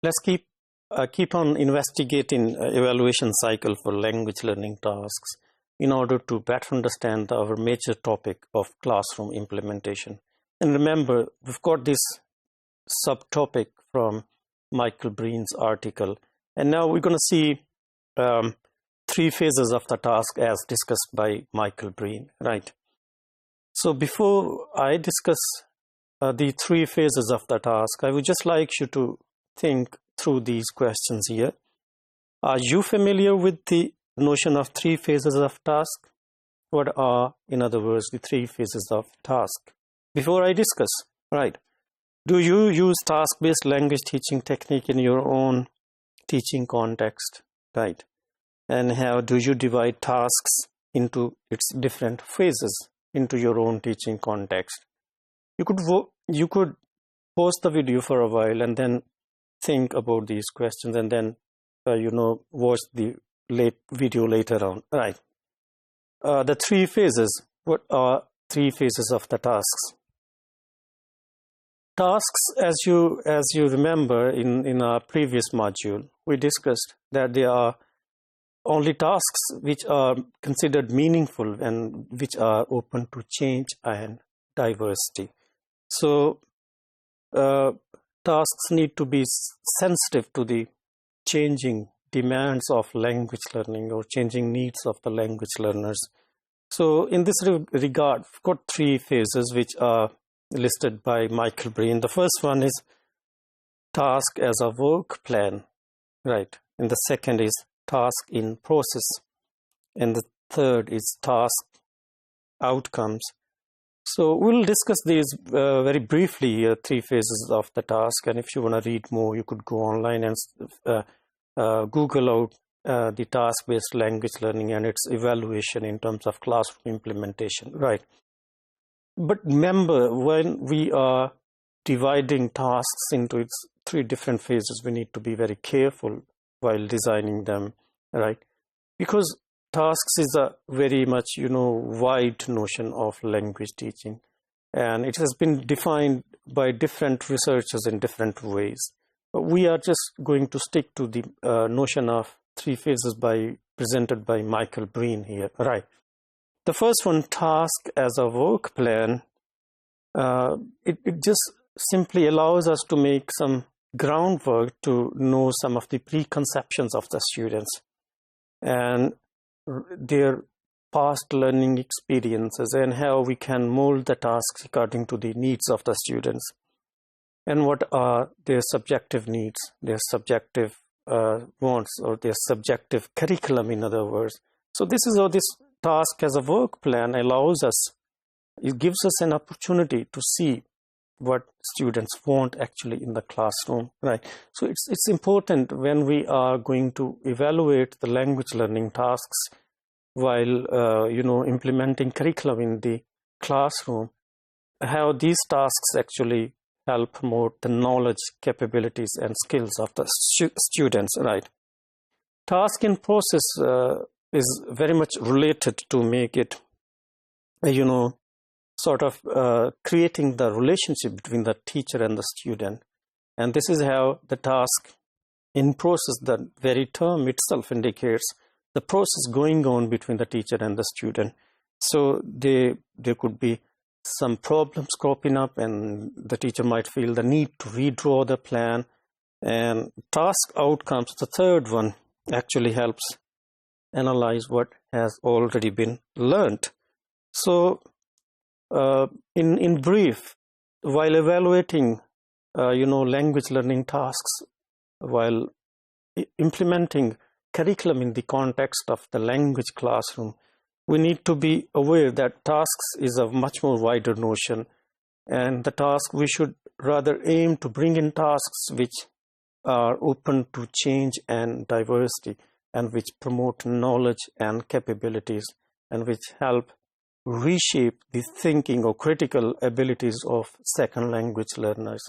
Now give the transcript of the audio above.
Let's keep on investigating evaluation cycle for language learning tasks in order to better understand our major topic of classroom implementation. And remember, we've got this subtopic from Michael Breen's article, and now we're going to see three phases of the task as discussed by Michael Breen, right? So before I discuss the three phases of the task, I would just like you to think through these questions here. Are you familiar with the notion of three phases of task? What are, in other words, the three phases of task? Before I discuss, right, do you use task-based language teaching technique in your own teaching context, right? And how do you divide tasks into its different phases into your own teaching context? You could pause the video for a while and then think about these questions, and then watch the video later on, right? The three phases. What are three phases of the tasks? Tasks, as you remember in our previous module, we discussed that there are only tasks which are considered meaningful and which are open to change and diversity. So tasks need to be sensitive to the changing demands of language learning or changing needs of the language learners. So in this regard, we've got three phases which are listed by Michael Breen. The first one is task as a work plan, right? And the second is task in process. And the third is task outcomes. So we'll discuss these very briefly, three phases of the task. And if you want to read more, you could go online and Google out the task-based language learning and its evaluation in terms of classroom implementation, right? But remember, when we are dividing tasks into its three different phases, we need to be very careful while designing them, right? Because tasks is a very much, wide notion of language teaching, and it has been defined by different researchers in different ways. But we are just going to stick to the notion of three phases presented by Michael Breen here, right? The first one, task as a work plan, it just simply allows us to make some groundwork to know some of the preconceptions of the students and their past learning experiences and how we can mold the tasks according to the needs of the students and what are their subjective needs, their subjective wants, or their subjective curriculum, in other words. So this is how this task as a work plan allows us, it gives us an opportunity to see what students want actually in the classroom, right? So it's important when we are going to evaluate the language learning tasks while implementing curriculum in the classroom, how these tasks actually help promote the knowledge, capabilities, and skills of the students, right? Task in process is very much related to make it, sort of creating the relationship between the teacher and the student. And this is how the task in process, the very term itself indicates the process going on between the teacher and the student. So there could be some problems cropping up, and the teacher might feel the need to redraw the plan. And task outcomes, the third one, actually helps analyze what has already been learned. So in brief, while evaluating language learning tasks, while implementing curriculum in the context of the language classroom, we need to be aware that tasks is a much more wider notion, and the task we should rather aim to bring in tasks which are open to change and diversity, and which promote knowledge and capabilities, and which help reshape the thinking or critical abilities of second language learners.